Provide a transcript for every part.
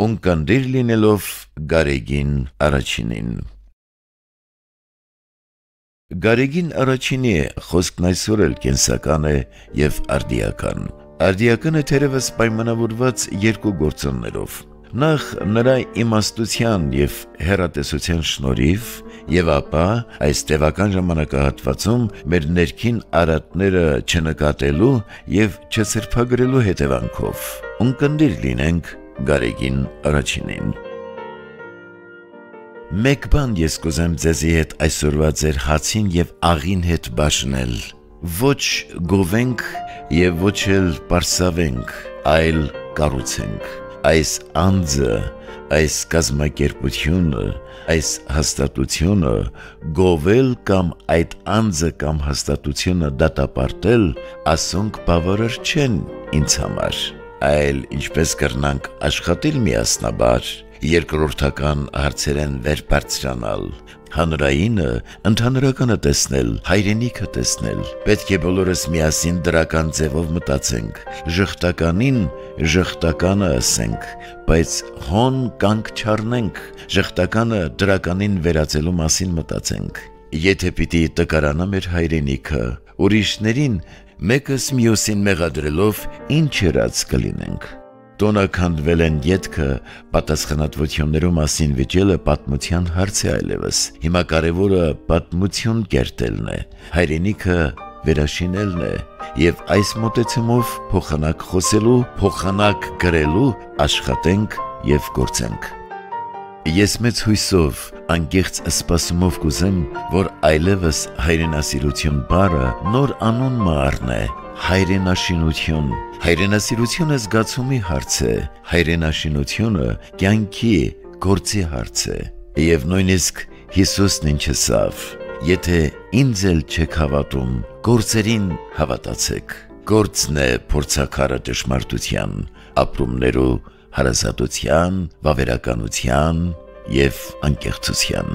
Ունկնդիր լինելով Գարեգին առաջինին։ Գարեգին առաջինի է, խոսքն այսօր էլ կենսական է և արդիական։ Արդիականը թերևս պայմանավորված երկու գործոններով։ Նախ նրա իմաստության և հեռատեսության շնորհիվ, և ապա այս տևական ժամանակահատվածում մեր ներքին արատները չնկատելու և չսրբագրելու հետևանքով։ Ունկնդիր լինենք Գարեգին առաջինին։ Մեկ բան ես կուզեմ ձեզի հետ այսօրվա ձեր հացին և աղին հետ բաժնել. ոչ գովենք և ոչ էլ պարսավենք, այլ կառուցենք։ Այս անձը, այս կազմակերպությունը, այս հաստատությունը գովել կամ այդ անձը կամ հաստատությունը դատապարտել ասոնք բավարար չեն ինձ համար, այլ ինչպես կրնանք աշխատել միասնաբար, երկրորդական հարցերեն վեր բարձրանալ, հանրայինը ընդհանրականը տեսնել, հայրենիքը տեսնել, պետք է բոլորս միասին դրական ձևով մտածենք, ժխտականին ժխտականը ասենք, բայց հոն կանք չառնենք, ժխտականը դրականին վերածելու մասին մտածենք։ Եթե պիտի տկարանա մեր հայրենիքը, ուրիշներին մեկս մյուսին մեղադրելով ինչ երած կլինենք։ Տոնականդվել են ետքը պատասխանատվություններու մասին վիճելը պատմության հարց է այլևս, հիմա կարևորը պատմություն կերտելն է, հայրենիքը վերաշինելն է, և այս մոտեցումով փոխանակ խոսելու, փոխանակ գրելու աշխատենք և գործենք։ Ես մեծ հույսով, անկեղծ սպասումով կուզեմ, որ այլևս հայրենասիրություն բառը նոր անուն մը առնե, հայրենաշինություն։ Հայրենասիրությունը զգացումի հարց է, հայրենաշինությունը կյանքի գործի հարց է։ Եվ նույնիսկ Հիսուսն ինչ ասավ. եթե ինձ էլ չեք հավատում, գործերին հավատացեք։ Գործն է փորձաքարը ճշմարտության, ապրումներու հարազատության, վավերականության և անկեղծության։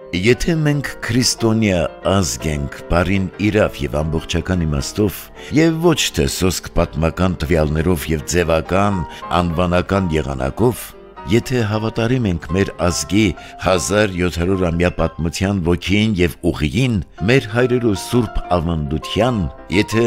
Եթե մենք քրիստոնյա ազգ ենք բառին իրավ և ամբողջական իմաստով, և ոչ թե սոսկ պատմական տվյալներով և ձևական, անվանական եղանակով, եթե հավատարիմ ենք մեր ազգի 1700-ամյա պատմության ոգին և ուղիին, մեր հայրերու սուրբ ավանդության, եթե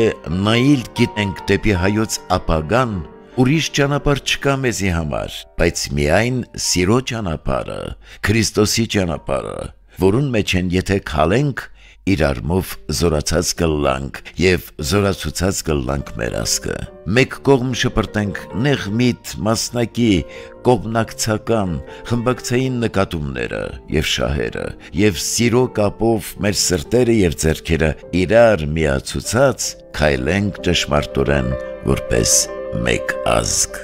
նայիլ գիտենք դեպի հայոց ապագան, ուրիշ ճանապարհ չկա մեզի համար, բայց միայն սիրո ճանապարհը, Քրիստոսի ճանապարհը, որուն մեջ են եթե քալենք, իրարմով զորացած կլանք և զորացուցած կլանք մեր ազգը։ Մեկ կողմ շպրտենք նեղմիտ, մասնակի, կողմնակցական, խմբակցային նկատումները և շահերը, և սիրո կապով մեր սրտերը և ձեռքերը իրար միացուցած, քայլենք ճշմարտորեն որպես մեկ ազգ։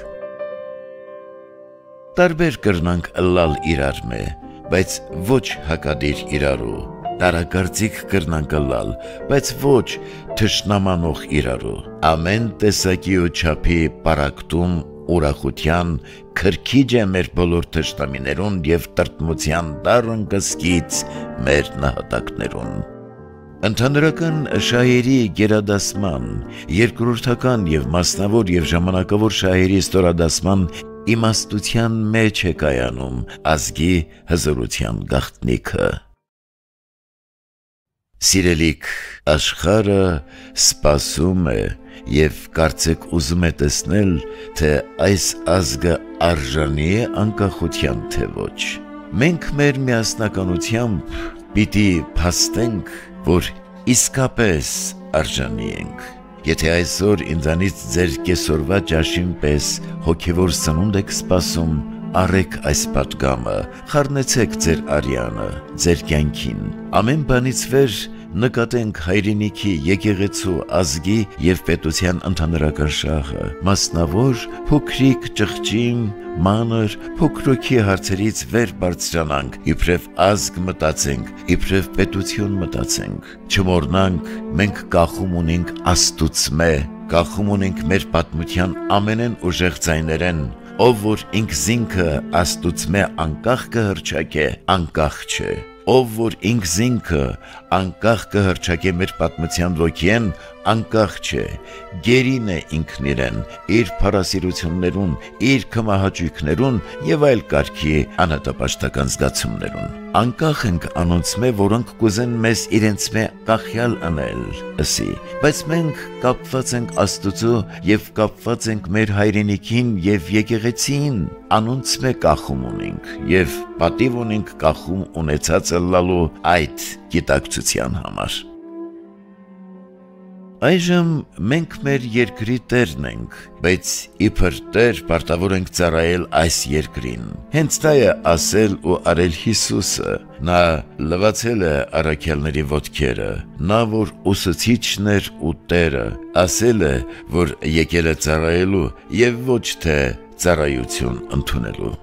Տարբեր կրնանք ըլլալ իրար մե, բայց ոչ հակադիր իրարու, տարակարծիք կրնանք ըլլալ, բայց ոչ թշնամանող իրարու, ամեն տեսակի ու չափի պարակտում ուրախության քրքիջ է մեր բոլոր թշնամիներուն և տրտմության դառն կսկից մեր նահատակներուն։ Ընդհանրական շահերի գերադասման, երկրորդական և մասնավոր և ժամանակավոր շահերի ստորադասման իմաստության մեջ է կայանում ազգի հզորության գաղտնիքը։ Սիրելիք, աշխարհը սպասում է և կարծեք ուզում է տեսնել, թե այս ազգը արժանի է անկախության թե ոչ։ Մենք մեր միասնականությամբ պիտի փաստենք, որ իսկապես արժանի ենք։ Եթե այսօր ինձանից ձեր կեսօրվա ճաշին պես հոգևոր սնունդ եք սպասում, առեք այս պատգամը, խառնեցեք ձեր արյանը, ձեր կյանքին։ Ամեն բանից վեր նկատենք հայրենիքի, եկեղեցու, ազգի և պետության ընդհանրական շահը, մասնավոր, փոքրիկ, ճղճին, մանր, փոքրոքի հարցերից վեր բարձրանանք, իբրև ազգ մտածենք, իբրև պետություն մտածենք։ Չմոռնանք, մենք կախում ունենք Աստուծմե, կախում ունենք մեր պատմության ամենեն ուժեղ ձայներեն, ով որ ինքզինքը Աստուծմե անկախ կհռչակե, անկախ չէ, ով որ ինքզինքը անկախ կհռչակե մեր պատմության ոգին, անկախ չէ, գերին է ինքն իրեն, իր փառասիրություններուն, իր կմահաճույքներուն եւ այլ կարգի անհատապաշտական զգացումներուն։ Անկախ ենք անոնց մե, որոնք կուզեն մեզ իրենց մե կախյալ անել, ըսի, բայց մենք կապված ենք Աստուծո եւ կապված ենք մեր հայրենիքին եւ եկեղեցին, անոնց մե կախում ունենք եւ պատիվ ունենք կախում ունեցածը լալու այդ գիտակցության համար։ Այժմ մենք մեր երկրի տերն ենք, բայց իբր տեր պարտավոր ենք ծառայել այս երկրին։ Հենց դա է ասել ու արել Հիսուսը, նա լվացել է առաքյալների ոտքերը, նա որ ուսուցիչն էր ու տերը, ասել է, որ եկել է ծառայելու եւ ոչ թե ծառայություն ընդունելու։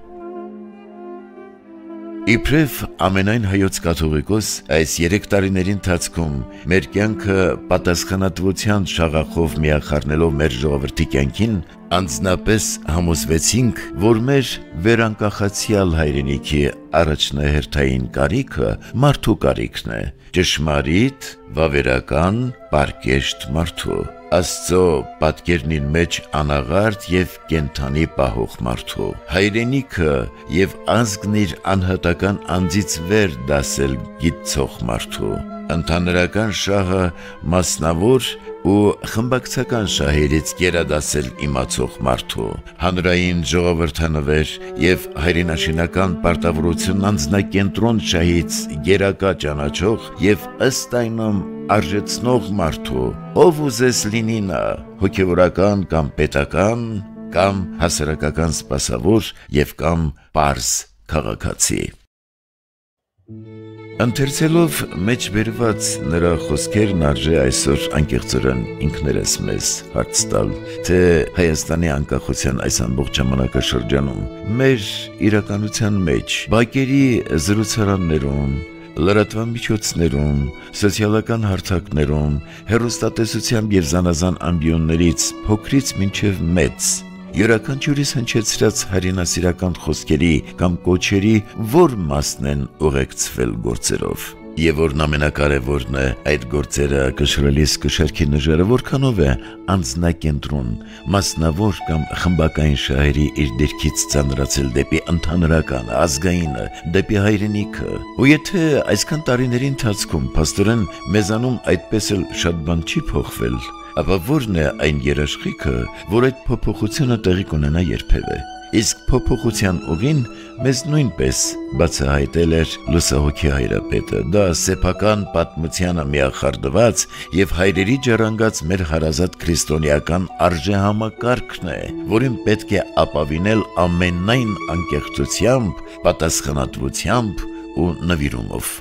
Իբրև ամենայն հայոց կաթողիկոս այս 3 տարիների ընթացքում մեր կյանքը պատասխանատվության շաղախով միախառնելով մեր ժողովրդի կյանքին անձնապես համոզվեցինք, որ մեր վերանկախացյալ հայրենիքի առաջնահերթային կարիքը մարդու կարիքն է, ճշմարիտ, վավերական, պարկեշտ մարդու, Աստծո պատկերն իր մեջ անաղարտ եւ կենթանի պահող մարդու, հայրենիքը եւ ազգն իր անհատական անձից վեր դասել գիտցող մարդու, ընդհանրական շահը մասնավոր ու խմբակցական շահերից գերադասել իմացող մարդու, հանրային ժողովրդանվեր եւ հայրենաշինական պարտավորություն անձնակենտրոն շահից գերակա ճանաչող եւ ըստ այնմ արժեցնող մարդու, ով ուզես լինի նա, հոգևորական կամ պետական, կամ հասարակական սպասավոր եւ կամ պարզ քաղաքացի։ Ընթերցելով մեջ բերված նրա խոսքերն արժե այսօր անկեղծորեն ինքներս մեզ հարց տալ, թե Հայաստանի անկախության այս ամբողջ ժամանակաշրջանում մեր իրականության մեջ բակերի զրուցարաններում, լրատվամիջոցներում, սոցիալական հարթակներում, հեռուստատեսությամբ եւ զանազան ամբիոններից փոքրից մինչեւ մեծ յուրաքանչյուրիս հնչեցրած հայրենասիրական խոսքերի կամ կոչերի որ մասն են ուղեկցվել գործերով։ Եվ որն ամենակարևորն է, այդ գործերը կշռելիս կշարքի նժերը որքանով է անձնակենտրոն, մասնավոր կամ խմբակային շահերի իր դիրքից ծանրացել դեպի ընդհանրական, ազգայինը, դեպի հայրենիքը։ Ու եթե այսքան տարիների ընթացքում փաստորեն մեզանում այդպես էլ շատ բան չի փոխվել, ապա որն է այն երաշխիքը, որ այդ փոփոխությունը տեղի կունենա երբևէ։ Իսկ փոփոխության ուղին մեզ նույնպես բացահայտել էր լուսահոգի հայրապետը, դա սեփական պատմությանը միախառնված եւ հայրերի ջեռանգած մեր հարազատ քրիստոնեական արժեհամակարգն է, որին պետք է ապավինել ամենայն անկեղծությամբ, պատասխանատվությամբ ու նվիրումով։